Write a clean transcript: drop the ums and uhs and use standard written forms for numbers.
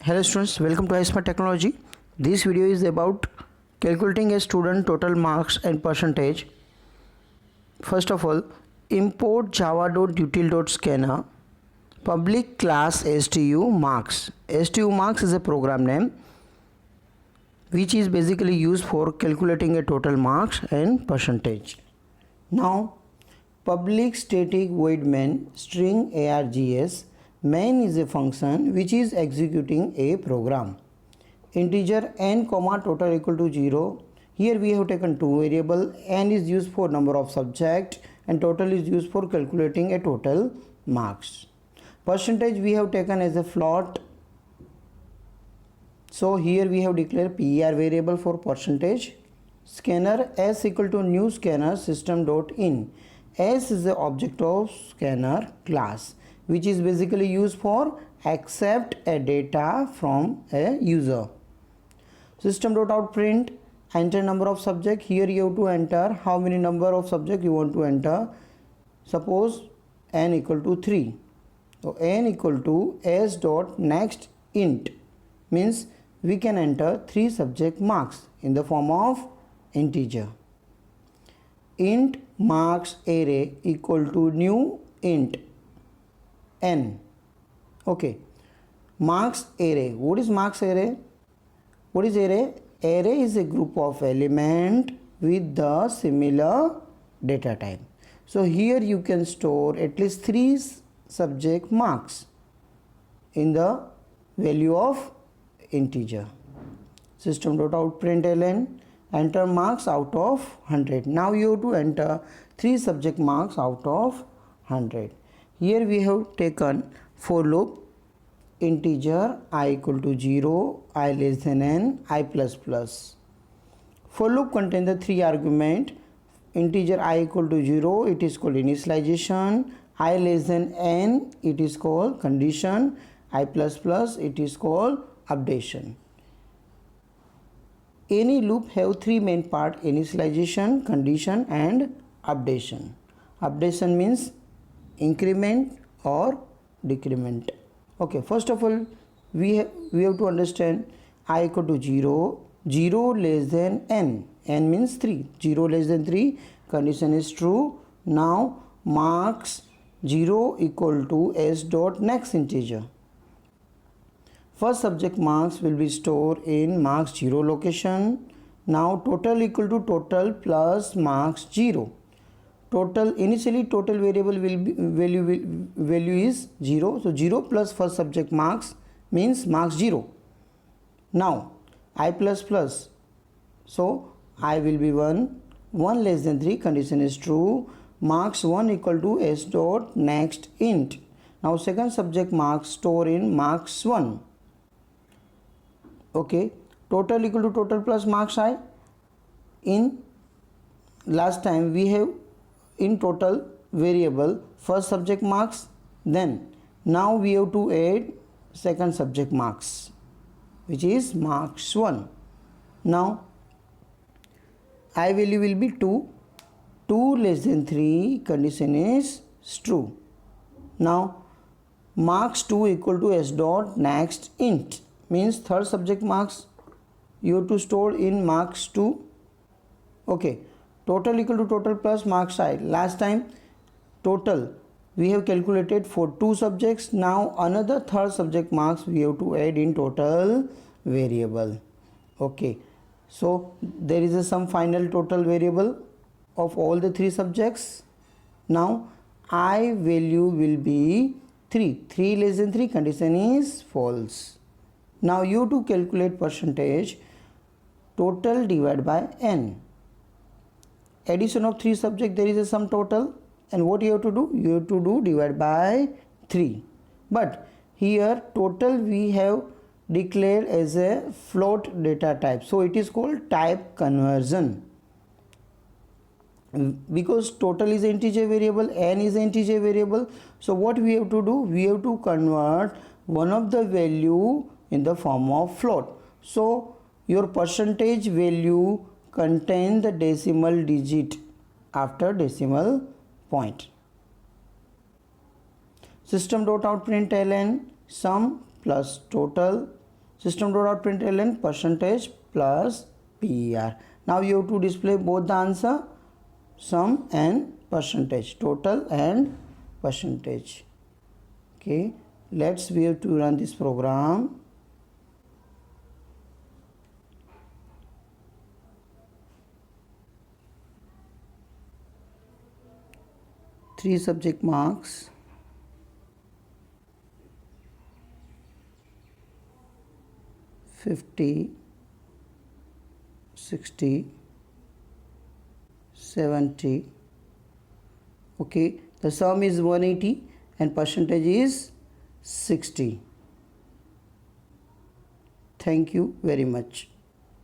Hello students, welcome to iSmart Technology. This video is about calculating a student total marks and percentage. First of all, import java.util.scanner public class stu marks. Stu marks is a program name which is basically used for calculating a total marks and percentage. Now, public static void main string args. Main is a function which is executing a program. Integer n comma total equal to 0. Here we have taken two variable. N is used for number of subject and total is used for calculating a total marks. Percentage we have taken as a float. So here we have declared per variable for percentage. Scanner s equal to new scanner system.in. S is the object of scanner class, which is basically used for accept a data from a user. System.out print, enter number of subject. Here you have to enter how many number of subject you want to enter. Suppose n equal to 3. So n equal to s dot next int means we can enter 3 subject marks in the form of integer. Int marks array equal to new int n. Okay, marks array. What is marks array? What is array? Array is a group of element with the similar data type. So here you can store at least 3 subject marks in the value of integer. System.out.println, enter marks out of 100. Now you have to enter 3 subject marks out of 100. Here we have taken for loop integer I equal to 0, I less than n, I plus plus. For loop contains the 3 argument. Integer I equal to 0, it is called initialization. I less than n, it is called condition. I plus plus, it is called updation. Any loop have 3 main part: initialization, condition and updation. Updation means increment or decrement. Okay, first of all we have to understand I equal to 0, 0 less than n, n means 3, 0 less than 3, condition is true. Now marks 0 equal to s dot next integer. First subject marks will be stored in marks 0 location. Now total equal to total plus marks 0. Total, initially total variable will be value is 0. So 0 plus first subject marks means marks 0. Now I plus plus. So I will be 1. 1 less than 3, condition is true. Marks 1 equal to s dot next int. Now second subject marks store in marks 1. Okay, total equal to total plus marks I. In last time we have in total variable first subject marks, then now we have to add second subject marks which is marks 1. Now I value will be 2, 2 less than 3, condition is true. Now marks 2 equal to s dot next int means third subject marks you have to store in marks 2. Okay, total equal to total plus marks I. Last time total we have calculated for 2 subjects. Now another third subject marks we have to add in total variable. Okay, so there is some final total variable of all the 3 subjects. Now I value will be 3, 3 less than 3, condition is false. Now you have to calculate percentage total divided by n. Addition of 3 subject, there is a sum total, and what you have to do? You have to do divide by 3. But here total we have declared as a float data type, so it is called type conversion. Because total is integer variable, n is integer variable, so what we have to do? We have to convert one of the value in the form of float. So your percentage value contain the decimal digit after decimal point. System.out.println sum plus total system.out.println percentage plus PER. Now you have to display both the answer, sum and percentage, total and percentage. Okay, we have to run this program. Three subject marks, 50, 60, 70. Okay, the sum is 180 and percentage is 60. Thank you very much.